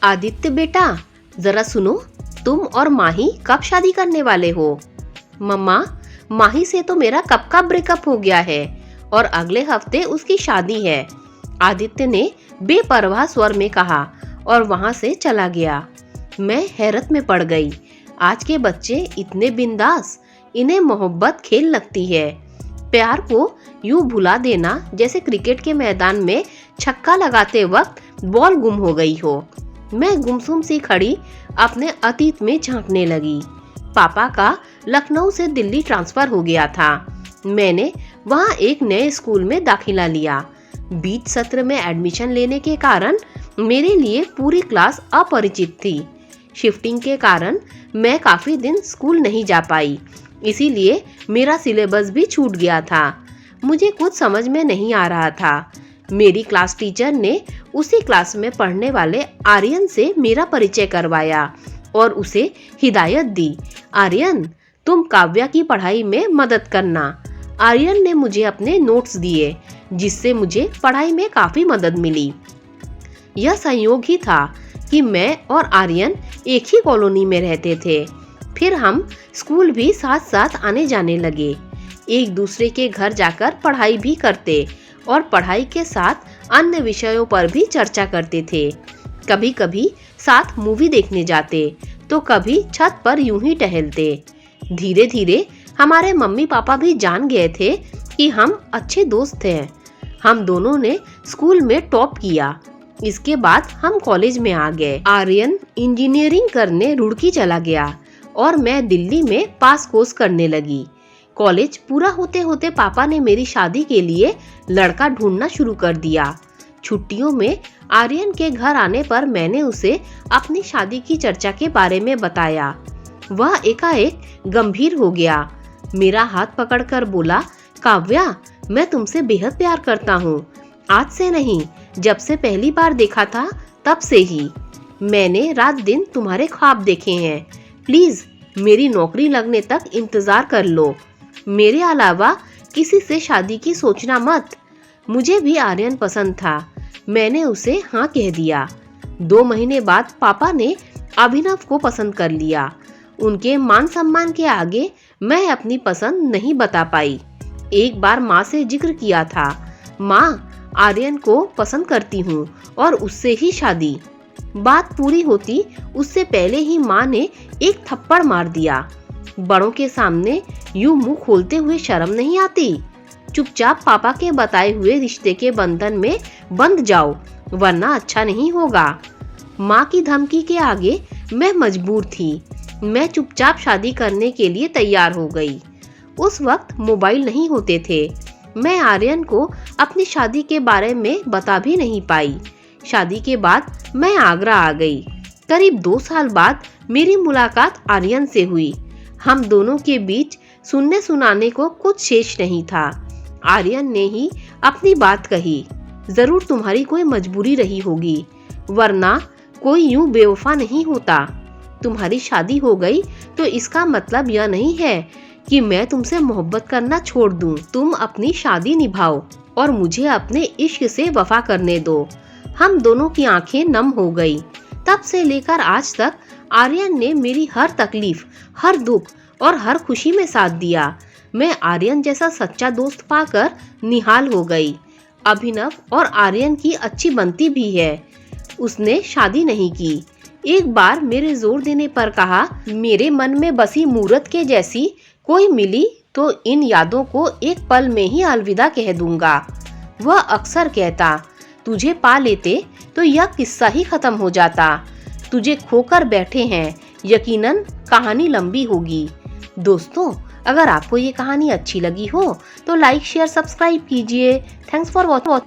आदित्य बेटा, जरा सुनो, तुम और माही कब शादी करने वाले हो? मम्मा, माही से तो मेरा कब का ब्रेकअप हो गया है और अगले हफ्ते उसकी शादी है, आदित्य ने बेपरवाह स्वर में कहा और वहां से चला गया। मैं हैरत में पड़ गई। आज के बच्चे इतने बिंदास, इन्हें मोहब्बत खेल लगती है। प्यार को यूं भुला देना जैसे क्रिकेट के मैदान में छक्का लगाते वक्त बॉल गुम हो गई हो। मैं गुमसुम सी खड़ी अपने अतीत में झांकने लगी। पापा का लखनऊ से दिल्ली ट्रांसफर हो गया था। मैंने वहां एक नए स्कूल में दाखिला लिया। बीच सत्र में एडमिशन लेने के कारण मेरे लिए पूरी क्लास अपरिचित थी। शिफ्टिंग के कारण मैं काफी दिन स्कूल नहीं जा पाई, इसीलिए मेरा सिलेबस भी छूट गया था। मुझे कुछ समझ में नहीं आ रहा था। मेरी क्लास टीचर ने उसी क्लास में पढ़ने वाले आर्यन से मेरा परिचय करवाया और उसे हिदायत दी, आर्यन, तुम काव्या की पढ़ाई में मदद करना। आर्यन ने मुझे अपने नोट्स दिए, जिससे मुझे पढ़ाई में काफी मदद मिली। यह संयोग ही था कि मैं और आर्यन एक ही कॉलोनी में रहते थे। फिर हम स्कूल भी साथ साथ आने जाने लगे। एक दूसरे के घर जाकर पढ़ाई भी करते और पढ़ाई के साथ अन्य विषयों पर भी चर्चा करते थे। कभी कभी साथ मूवी देखने जाते तो कभी छत पर यूं ही टहलते। धीरे धीरे हमारे मम्मी पापा भी जान गए थे कि हम अच्छे दोस्त हैं। हम दोनों ने स्कूल में टॉप किया। इसके बाद हम कॉलेज में आ गए। आर्यन इंजीनियरिंग करने रुड़की चला गया और मैं दिल्ली में पास कोर्स करने लगी। कॉलेज पूरा होते होते पापा ने मेरी शादी के लिए लड़का ढूंढना शुरू कर दिया। छुट्टियों में आर्यन के घर आने पर मैंने उसे अपनी शादी की चर्चा के बारे में बताया। वह एकाएक गंभीर हो गया। मेरा हाथ पकड़कर बोला, काव्या, मैं तुमसे बेहद प्यार करता हूँ। आज से नहीं, जब से पहली बार देखा था तब से ही। मैंने रात दिन तुम्हारे ख्वाब देखे हैं। प्लीज मेरी नौकरी लगने तक इंतजार कर लो। मेरे अलावा किसी से शादी की सोचना मत। मुझे भी आर्यन पसंद था। मैंने उसे हाँ कह दिया। 2 महीने बाद पापा ने अभिनव को पसंद कर लिया। उनके मान सम्मान के आगे मैं अपनी पसंद नहीं बता पाई। एक बार माँ से जिक्र किया था, माँ, आर्यन को पसंद करती हूँ और उससे ही शादी। बात पूरी होती उससे पहले ही माँ ने एक थप्पड़ मार दिया। बड़ों के सामने यूं मुंह खोलते हुए शर्म नहीं आती? चुपचाप पापा के बताए हुए रिश्ते के बंधन में बंध जाओ, वरना अच्छा नहीं होगा। माँ की धमकी के आगे मैं मजबूर थी। मैं चुपचाप शादी करने के लिए तैयार हो गई। उस वक्त मोबाइल नहीं होते थे। मैं आर्यन को अपनी शादी के बारे में बता भी नहीं पाई। शादी के बाद मैं आगरा आ गई। करीब 2 साल बाद मेरी मुलाकात आर्यन से हुई। हम दोनों के बीच सुनने सुनाने को कुछ शेष नहीं था। आर्यन ने ही अपनी बात कही, जरूर तुम्हारी कोई मजबूरी रही होगी, वरना कोई यूं बेवफा नहीं होता। तुम्हारी शादी हो गई तो इसका मतलब यह नहीं है कि मैं तुमसे मोहब्बत करना छोड़ दूं। तुम अपनी शादी निभाओ और मुझे अपने इश्क से वफा करने दो। हम दोनों की आंखें नम हो गई। तब से लेकर आज तक आर्यन ने मेरी हर तकलीफ, हर दुख और हर खुशी में साथ दिया। मैं आर्यन जैसा सच्चा दोस्त पाकर निहाल हो गई। अभिनव और आर्यन की अच्छी बनती भी है। उसने शादी नहीं की। एक बार मेरे जोर देने पर कहा, मेरे मन में बसी मूरत के जैसी कोई मिली तो इन यादों को एक पल में ही अलविदा कह दूंगा। वह अक्सर कहता, तुझे पा लेते तो यह किस्सा ही खत्म हो जाता। तुझे खोकर बैठे हैं, यकीनन कहानी लंबी होगी। दोस्तों, अगर आपको ये कहानी अच्छी लगी हो तो लाइक, शेयर, सब्सक्राइब कीजिए। Thanks for watching.